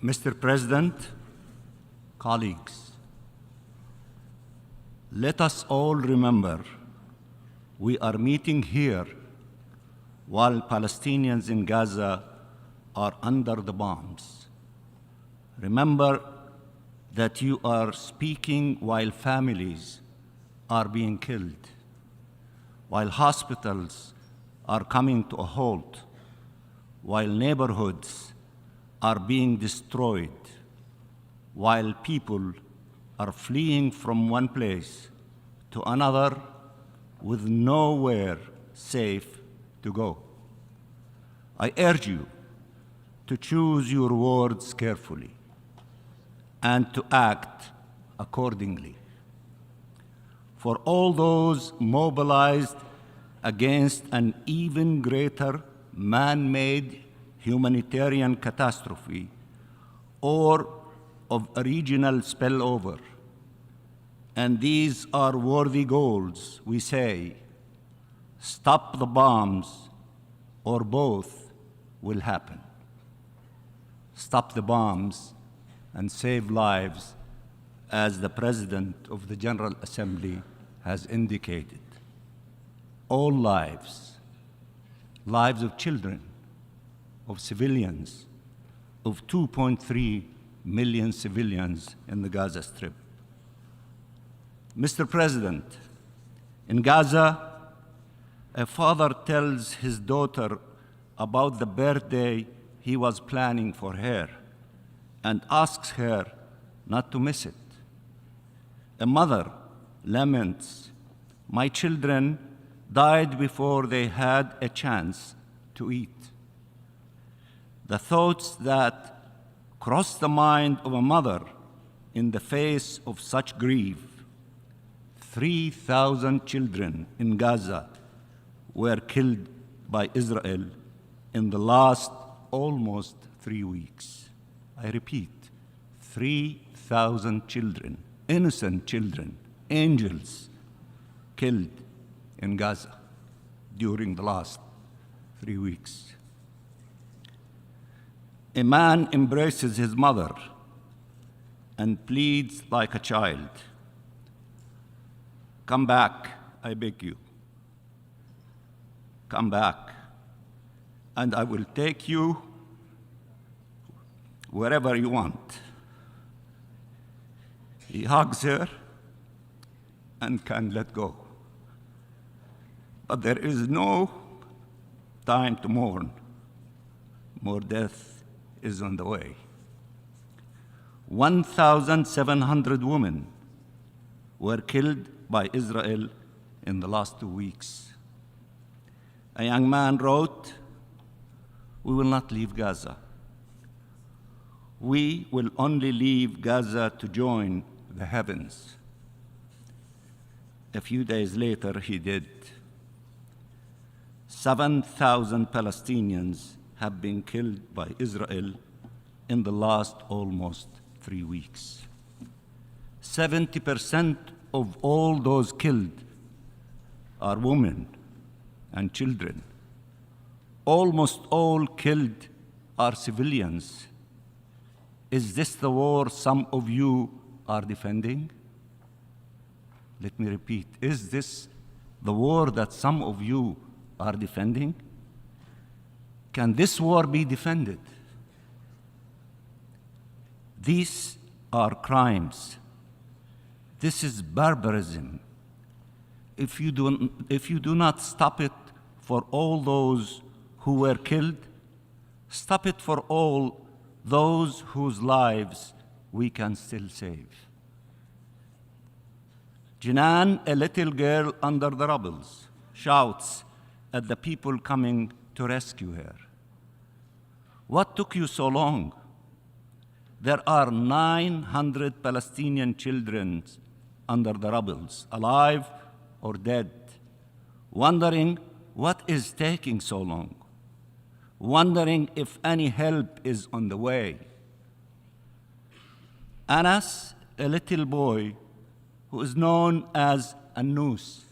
Mr. President, colleagues, let us all remember we are meeting here while Palestinians in Gaza are under the bombs. Remember that you are speaking while families are being killed, while hospitals are coming to a halt, while neighborhoods are being destroyed, while people are fleeing from one place to another with nowhere safe to go. I urge you to choose your words carefully and to act accordingly. For all those mobilized against an even greater man-made humanitarian catastrophe or of a regional spillover, and these are worthy goals, we say, stop the bombs or both will happen. Stop the bombs and save lives, as the President of the General Assembly has indicated. All lives, lives of children, of civilians, of 2.3 million civilians in the Gaza Strip. Mr. President, in Gaza, a father tells his daughter about the birthday he was planning for her and asks her not to miss it. A mother laments, "My children died before they had a chance to eat." The thoughts that cross the mind of a mother in the face of such grief. 3,000 children in Gaza were killed by Israel in the last almost 3 weeks. I repeat, 3,000 children, innocent children, angels, killed in Gaza during the last 3 weeks. A man embraces his mother and pleads like a child. "Come back, I beg you. Come back, and I will take you wherever you want." He hugs her and can let go. But there is no time to mourn. More death is on the way. 1,700 women were killed by Israel in the last 2 weeks. A young man wrote, "We will not leave Gaza. We will only leave Gaza to join the heavens." A few days later, he did. 7,000 Palestinians have been killed by Israel in the last almost 3 weeks. 70% of all those killed are women and children. Almost all killed are civilians. Is this the war some of you are defending? Let me repeat, is this the war that some of you are defending? Can this war be defended? These are crimes. This is barbarism. If you do not stop it for all those who were killed, stop it for all those whose lives we can still save. Jinan, a little girl under the rubble, shouts at the people coming to rescue her. "What took you so long? There are 900 Palestinian children under the rubble, alive or dead, wondering what is taking so long, wondering if any help is on the way." Anas, a little boy who is known as Annous,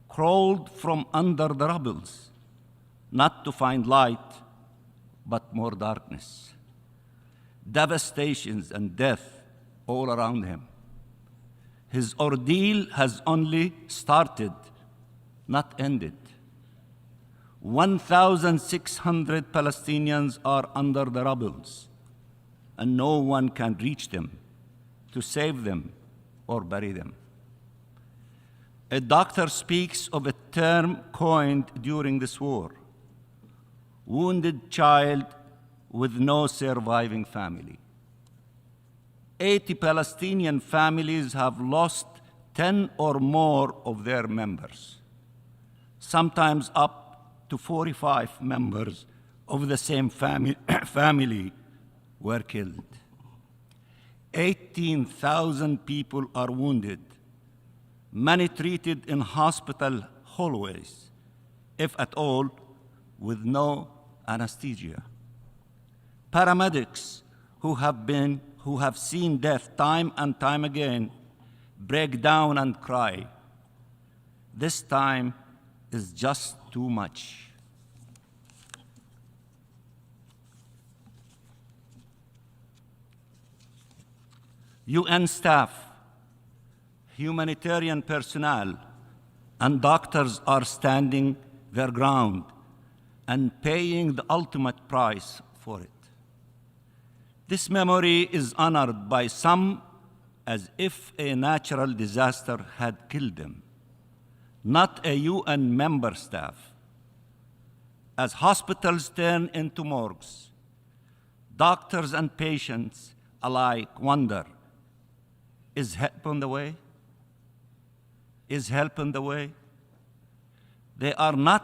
crawled from under the rubble, not to find light, but more darkness. devastations and death all around him. His ordeal has only started, not ended. 1,600 Palestinians are under the rubbles, and no one can reach them to save them or bury them. A doctor speaks of a term coined during this war: wounded child with no surviving family. 80 Palestinian families have lost 10 or more of their members. Sometimes up to 45 members of the same family were killed. 18,000 people are wounded, many treated in hospital hallways, if at all, with no anesthesia. Paramedics who have seen death time and time again break down and cry. This time is just too much. UN staff, humanitarian personnel, and doctors are standing their ground and paying the ultimate price for it. This memory is honored by some as if a natural disaster had killed them, not a UN member staff. As hospitals turn into morgues, doctors and patients alike wonder, is help on the way? Is help on the way? They are not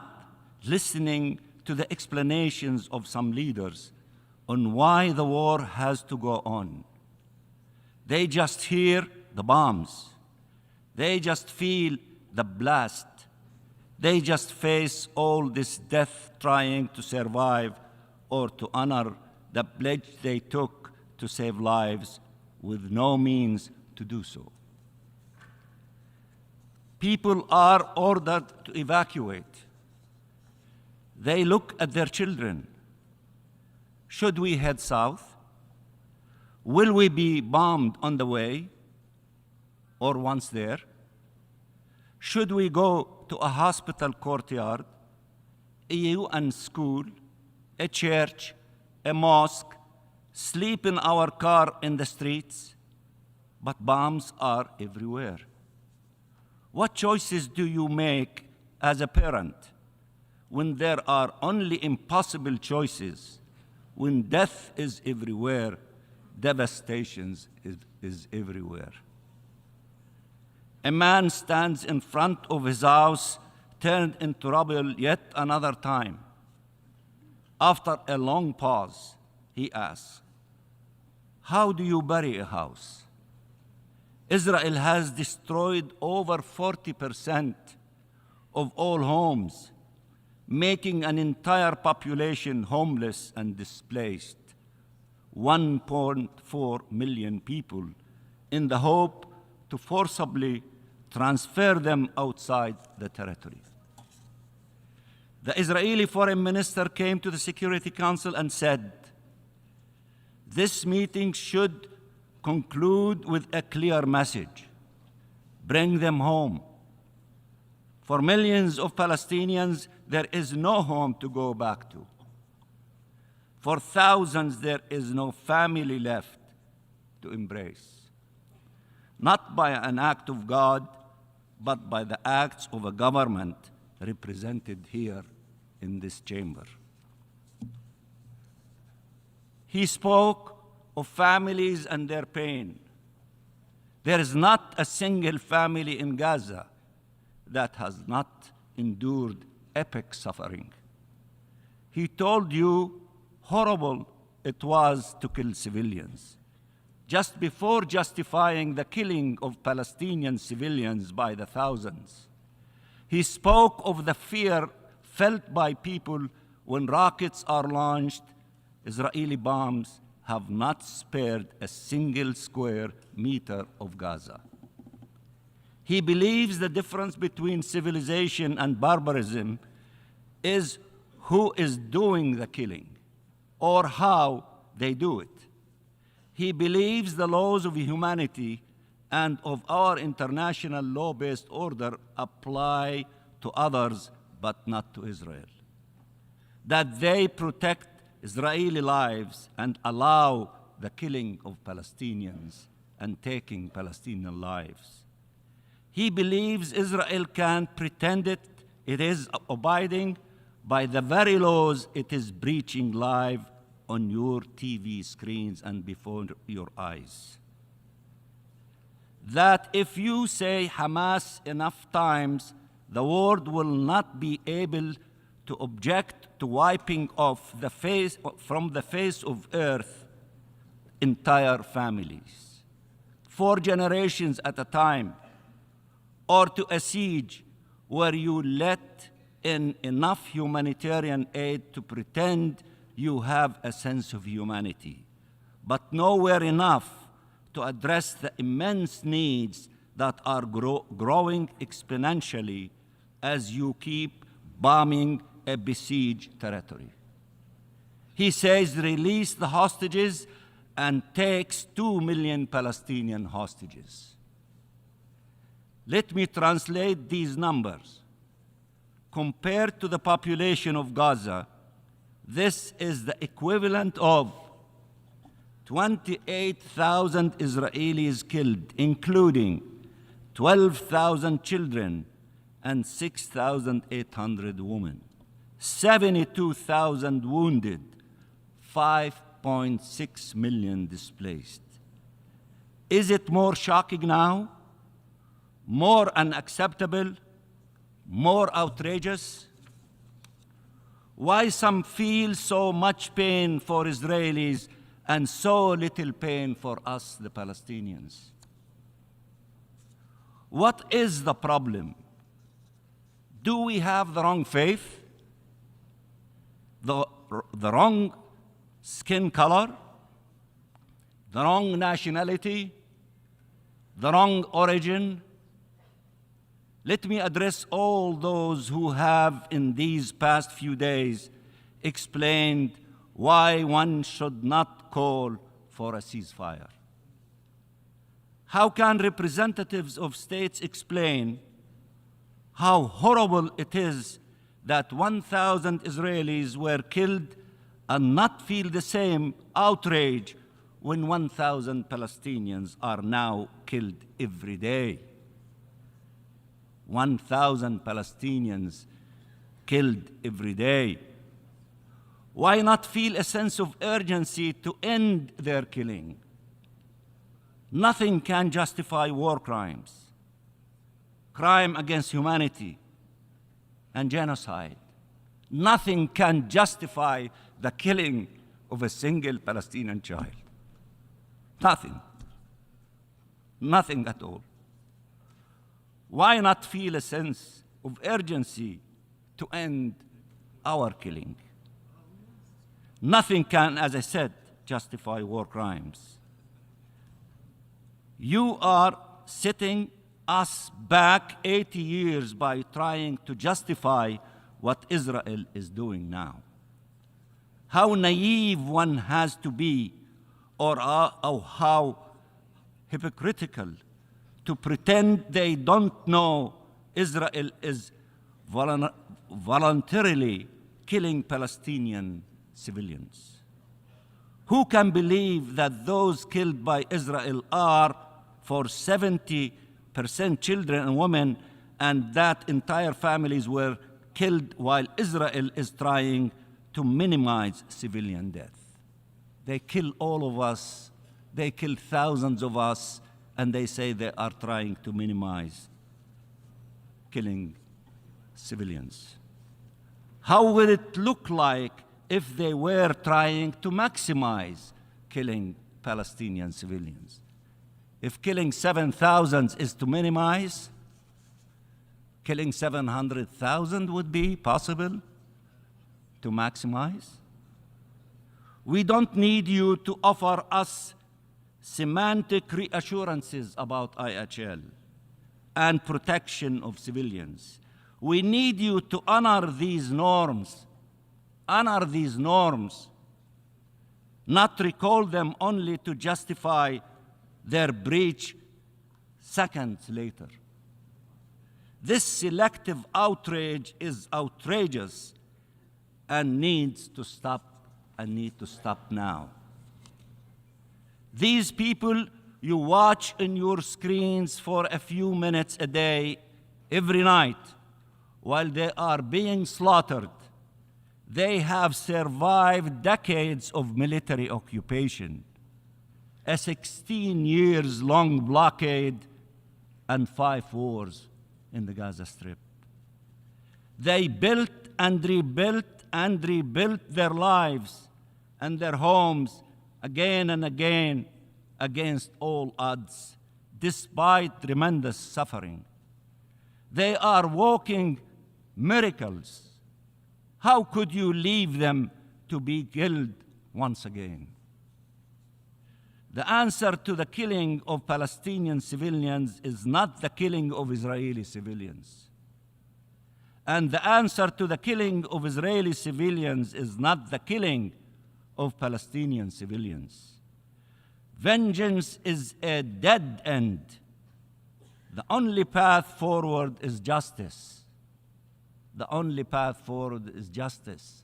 listening to the explanations of some leaders on why the war has to go on. They just hear the bombs. They just feel the blast. They just face all this death trying to survive or to honor the pledge they took to save lives with no means to do so. People are ordered to evacuate. They look at their children. Should we head south? Will we be bombed on the way or once there? Should we go to a hospital courtyard, a UN school, a church, a mosque, sleep in our car in the streets? But bombs are everywhere. What choices do you make as a parent when there are only impossible choices, when death is everywhere, devastation is everywhere? A man stands in front of his house, turned into rubble yet another time. After a long pause, he asks, how do you bury a house? Israel has destroyed over 40% of all homes, making an entire population homeless and displaced, 1.4 million people, in the hope to forcibly transfer them outside the territory. The Israeli foreign minister came to the Security Council and said, this meeting should conclude with a clear message: bring them home. For millions of Palestinians, there is no home to go back to. For thousands, there is no family left to embrace. Not by an act of God, but by the acts of a government represented here in this chamber. He spoke of families and their pain. There is not a single family in Gaza that has not endured epic suffering. He told you horrible it was to kill civilians, just before justifying the killing of Palestinian civilians by the thousands. He spoke of the fear felt by people when rockets are launched. Israeli bombs have not spared a single square meter of Gaza. He believes the difference between civilization and barbarism is who is doing the killing or how they do it. He believes the laws of humanity and of our international law-based order apply to others, but not to Israel. That they protect Israeli lives and allow the killing of Palestinians and taking Palestinian lives. He believes Israel can pretend it is abiding by the very laws it is breaching live on your TV screens and before your eyes. That if you say Hamas enough times, the world will not be able to object to wiping off from the face of earth entire families, 4 generations at a time, or to a siege where you let in enough humanitarian aid to pretend you have a sense of humanity, but nowhere enough to address the immense needs that are growing exponentially as you keep bombing a besieged territory. He says release the hostages and takes 2 million Palestinian hostages. Let me translate these numbers. Compared to the population of Gaza, this is the equivalent of 28,000 Israelis killed, including 12,000 children and 6,800 women, 72,000 wounded, 5.6 million displaced. Is it more shocking now? More unacceptable? More outrageous? Why some feel so much pain for Israelis and so little pain for us, the Palestinians? What is the problem? Do we have the wrong faith? The wrong skin color? The wrong nationality? The wrong origin? Let me address all those who have, in these past few days, explained why one should not call for a ceasefire. How can representatives of states explain how horrible it is that 1,000 Israelis were killed and not feel the same outrage when 1,000 Palestinians are now killed every day? 1,000 Palestinians killed every day. Why not feel a sense of urgency to end their killing? Nothing can justify war crimes, crime against humanity, and genocide. Nothing can justify the killing of a single Palestinian child. Nothing. Nothing at all. Why not feel a sense of urgency to end our killing? Nothing can, as I said, justify war crimes. You are setting us back 80 years by trying to justify what Israel is doing now. How naive one has to be, or how hypocritical to pretend they don't know Israel is voluntarily killing Palestinian civilians. Who can believe that those killed by Israel are, for 70% children and women, and that entire families were killed while Israel is trying to minimize civilian death? They kill all of us, they kill thousands of us, and they say they are trying to minimize killing civilians. How will it look like if they were trying to maximize killing Palestinian civilians? If killing 7,000 is to minimize, killing 700,000 would be possible to maximize? We don't need you to offer us semantic reassurances about IHL and protection of civilians. We need you to honor these norms. Honor these norms. not recall them only to justify their breach seconds later. This selective outrage is outrageous and needs to stop now. These people you watch in your screens for a few minutes a day, every night, while they are being slaughtered, they have survived decades of military occupation, a 16 years long blockade, and 5 wars in the Gaza Strip. They built and rebuilt their lives and their homes again and again against all odds, despite tremendous suffering. They are walking miracles. How could you leave them to be killed once again? The answer to the killing of Palestinian civilians is not the killing of Israeli civilians. And the answer to the killing of Israeli civilians is not the killing of Palestinian civilians. Vengeance is a dead end. The only path forward is justice. The only path forward is justice.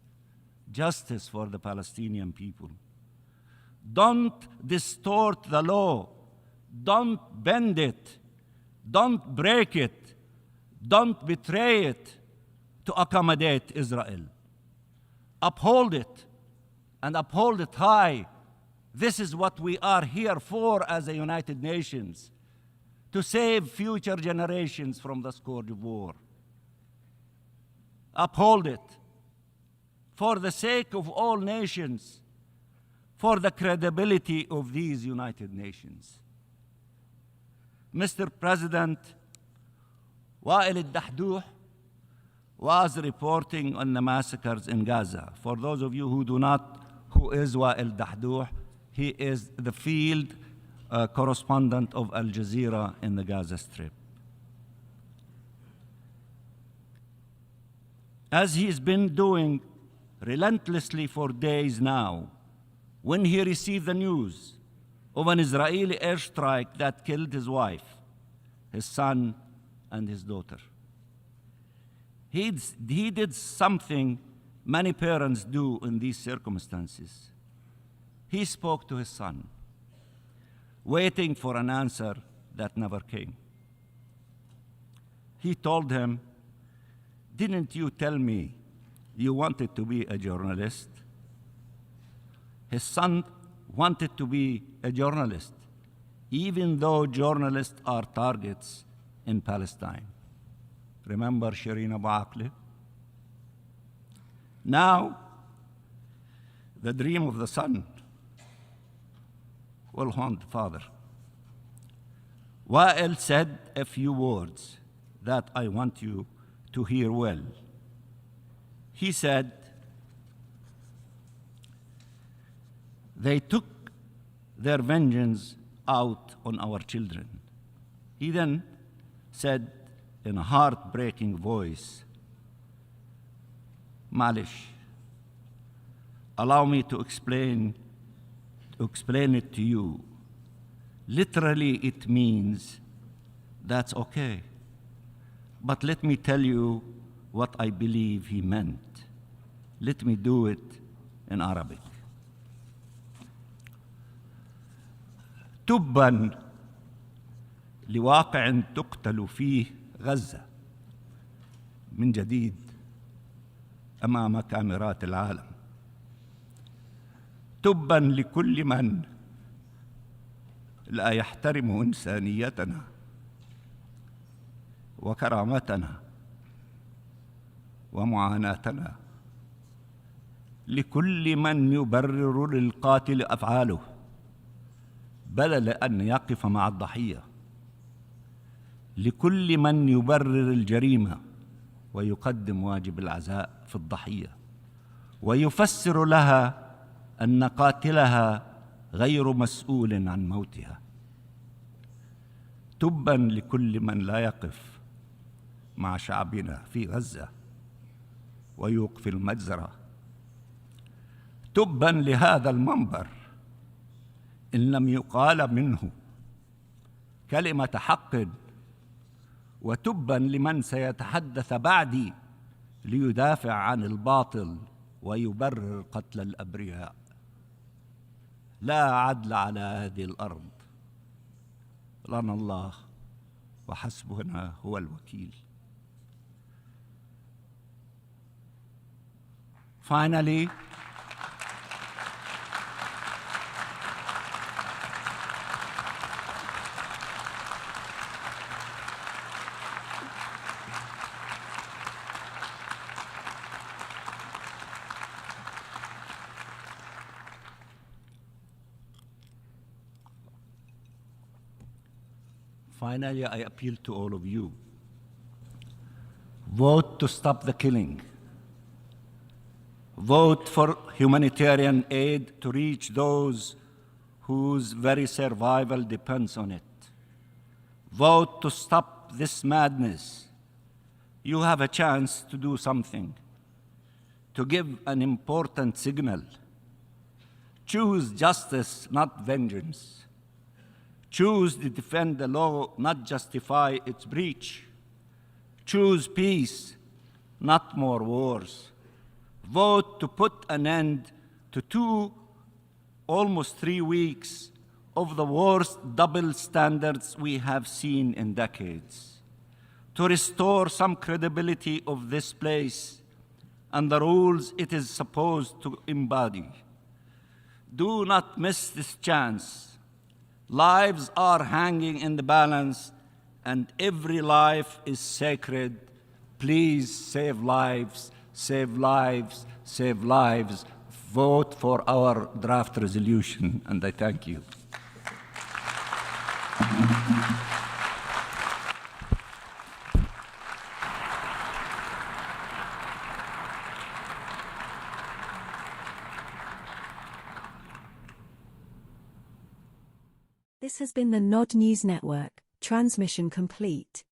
Justice for the Palestinian people. Don't distort the law. Don't bend it. Don't break it. Don't betray it to accommodate Israel. Uphold it, and uphold it high. This is what we are here for as a United Nations, to save future generations from the scourge of war. Uphold it for the sake of all nations, for the credibility of these United Nations. Mr. President, Wael al-Dahduh was reporting on the massacres in Gaza. For those of you who do not, who is Wael al-Dahduh? He is the field correspondent of Al Jazeera in the Gaza Strip. As he's been doing relentlessly for days now, when he received the news of an Israeli airstrike that killed his wife, his son, and his daughter, he did something many parents do in these circumstances. He spoke to his son, waiting for an answer that never came. He told him, "Didn't you tell me you wanted to be a journalist?" His son wanted to be a journalist, even though journalists are targets in Palestine. Remember Shireen Abu Akleh? Now, the dream of the son will haunt the father. Wael said a few words that I want you to hear well. He said, "They took their vengeance out on our children." He then said in a heartbreaking voice, "Malish, allow me to explain it to you. Literally, it means that's okay. But let me tell you what I believe he meant. Let me do it in Arabic. تبا لواقع تقتل فيه غزة من جديد أمام كاميرات العالم. تبا لكل من لا يحترم إنسانيتنا وكرامتنا ومعاناتنا، لكل من يبرر للقاتل أفعاله بدل أن يقف مع الضحية، لكل من يبرر الجريمة ويقدم واجب العزاء في الضحية ويفسر لها أن قاتلها غير مسؤول عن موتها. تبا لكل من لا يقف مع شعبنا في غزة ويوقف المجزرة. تبا لهذا المنبر إن لم يقال منه كلمة حق، وتبا لمن سيتحدث بعدي ليدافع عن الباطل ويبرر قتل الأبرياء. لا عدل على هذه الأرض، لنا الله وحسبنا هو الوكيل. Finally, I appeal to all of you. Vote to stop the killing. Vote for humanitarian aid to reach those whose very survival depends on it. Vote to stop this madness. You have a chance to do something, to give an important signal. Choose justice, not vengeance. Choose to defend the law, not justify its breach. Choose peace, not more wars. Vote to put an end to almost 3 weeks of the worst double standards we have seen in decades. To restore some credibility of this place and the rules it is supposed to embody. Do not miss this chance. Lives are hanging in the balance, and every life is sacred. Please save lives, save lives, save lives. Vote for our draft resolution, and I thank you. This has been the Nod News Network. Transmission complete.